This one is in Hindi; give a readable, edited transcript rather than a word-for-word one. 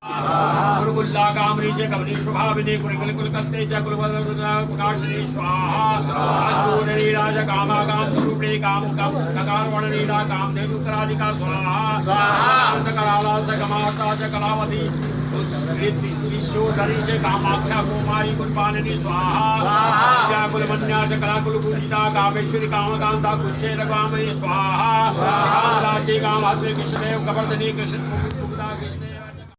गुरुकुल्ला कामरीचे कमनी शुभाविनी कुलकुल कुलकत्ते च कुलवदप्रकाशनी स्वाहा अस्तु नरीराज कामा काम स्वरूपे काम ककार वर्णनीला काम देवुत्रादिका स्वाहा स्वाहा कराला स कमाता च कलावती विश्वधरी से कामाख्या कुमारी कुलपालिनी स्वाहा स्वाहा कुलमन्या च कला कुलपूजिता कामेश्वरी कामकांता कुशेर कामनी स्वाहा स्वाहा राज्य काम कृष्णदेव कवर्धनी कृष्ण मुक्ता कृष्ण